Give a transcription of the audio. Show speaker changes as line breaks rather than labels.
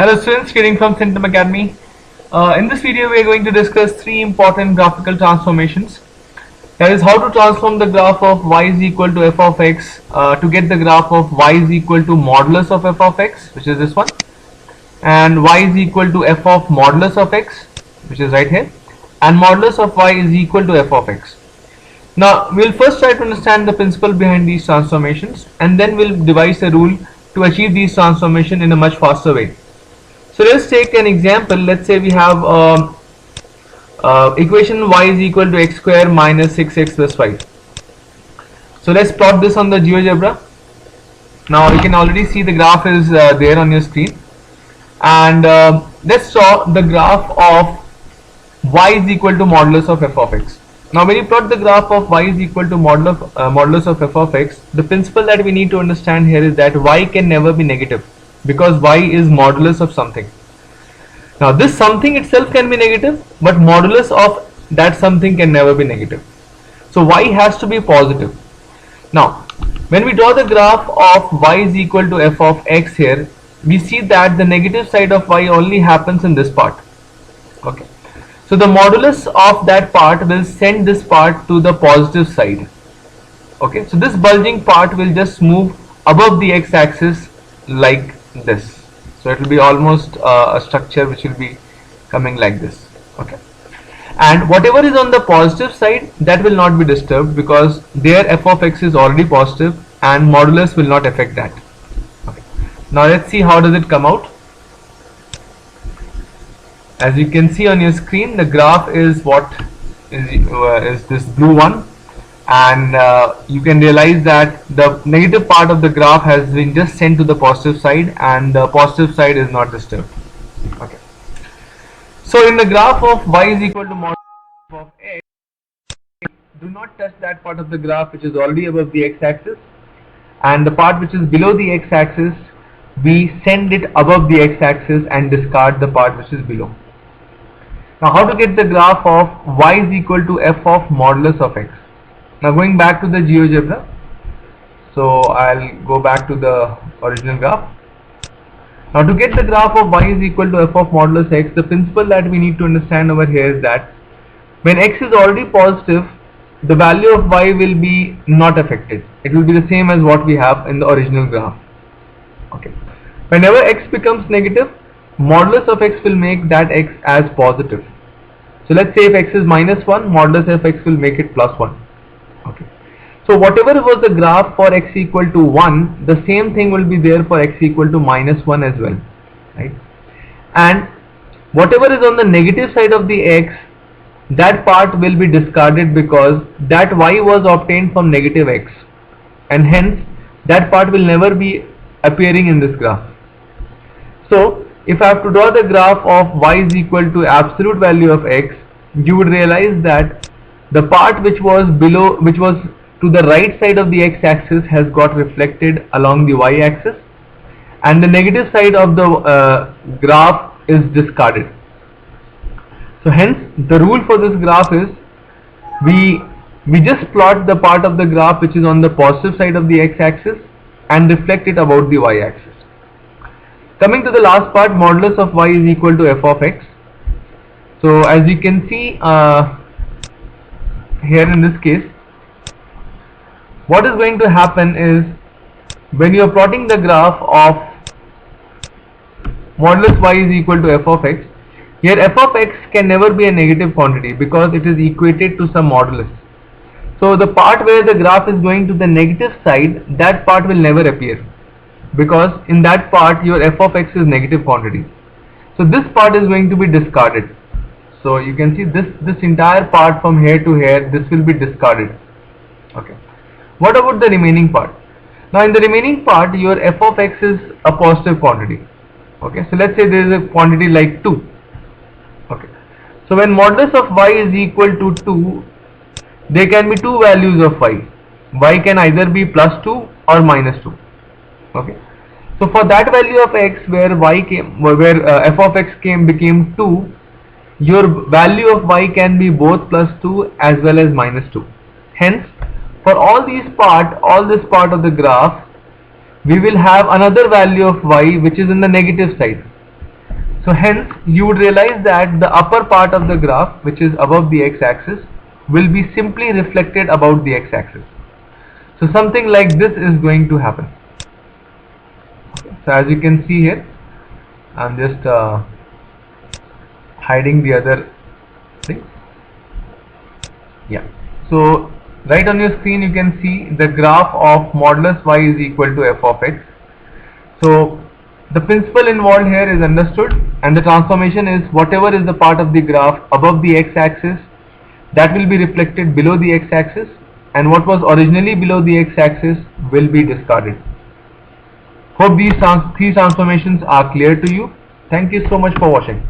Hello students, Kiran from Symptom Academy. In this video we are going to discuss three important graphical transformations. That is how to transform the graph of y is equal to f of x to get the graph of y is equal to modulus of f of x, which is this one, and y is equal to f of modulus of x, which is right here, and modulus of y is equal to f of x. Now we'll first try to understand the principle behind these transformations, and then we'll devise a rule to achieve these transformations in a much faster way. So let's take an example. Let's say we have equation y is equal to x square minus 6x plus 5. So let's plot this on the GeoGebra. Now you can already see the graph is there on your screen, and let's draw the graph of y is equal to modulus of f of x. Now when you plot the graph of y is equal to modulus of f of x, the principle that we need to understand here is that y can never be negative, because y is modulus of something. Now this something itself can be negative, but modulus of that something can never be negative. So y has to be positive. Now when we draw the graph of y is equal to f of x here, we see that the negative side of y only happens in this part. Okay. So the modulus of that part will send this part to the positive side. Okay. So this bulging part will just move above the x-axis like this. So it will be almost a structure which will be coming like this. Okay. And whatever is on the positive side, that will not be disturbed, because there f of x is already positive and modulus will not affect that. Okay. Now let's see how does it come out. As you can see on your screen, the graph is what is this blue one, and you can realize that the negative part of the graph has been just sent to the positive side, and the positive side is not disturbed. Okay. So in the graph of y is equal to modulus of x, do not touch that part of the graph which is already above the x-axis, and the part which is below the x-axis, we send it above the x-axis and discard the part which is below. Now how to get the graph of y is equal to f of modulus of x? Now going back to the GeoGebra, so I'll go back to the original graph. Now to get the graph of y is equal to f of modulus x, the principle that we need to understand over here is that when x is already positive, the value of y will be not affected. It will be the same as what we have in the original graph. Okay. Whenever x becomes negative, modulus of x will make that x as positive. So let's say if x is minus 1, modulus of x will make it plus 1. Okay. So whatever was the graph for x equal to 1, the same thing will be there for x equal to minus 1 as well. Right? And whatever is on the negative side of the x, that part will be discarded, because that y was obtained from negative x, and hence that part will never be appearing in this graph. So if I have to draw the graph of y is equal to absolute value of x, you would realize that the part which was below, which was to the right side of the x-axis, has got reflected along the y-axis, and the negative side of the graph is discarded. So hence the rule for this graph is we just plot the part of the graph which is on the positive side of the x-axis and reflect it about the y-axis. Coming to the last part, modulus of y is equal to f of x. So as you can see here in this case, what is going to happen is, when you are plotting the graph of modulus y is equal to f of x, here f of x can never be a negative quantity because it is equated to some modulus. So the part where the graph is going to the negative side, that part will never appear, because in that part your f of x is negative quantity. So this part is going to be discarded. So you can see this entire part from here to here, this will be discarded. Okay. What about the remaining part? Now in the remaining part, your f of x is a positive quantity. Okay. So let's say there is a quantity like 2. Okay. So when modulus of y is equal to 2, there can be two values of y. Y can either be plus 2 or minus 2. Okay. So for that value of x where f of x became 2, your value of y can be both plus 2 as well as minus 2. Hence, for all this part of the graph, we will have another value of y which is in the negative side. So hence you would realize that the upper part of the graph, which is above the x-axis, will be simply reflected about the x-axis. So something like this is going to happen. So as you can see here, I'm just hiding the other thing. Yeah. So right on your screen you can see the graph of modulus y is equal to f of x. So the principle involved here is understood, and the transformation is whatever is the part of the graph above the x-axis, that will be reflected below the x-axis, and what was originally below the x-axis will be discarded. Hope these three transformations are clear to you. Thank you so much for watching.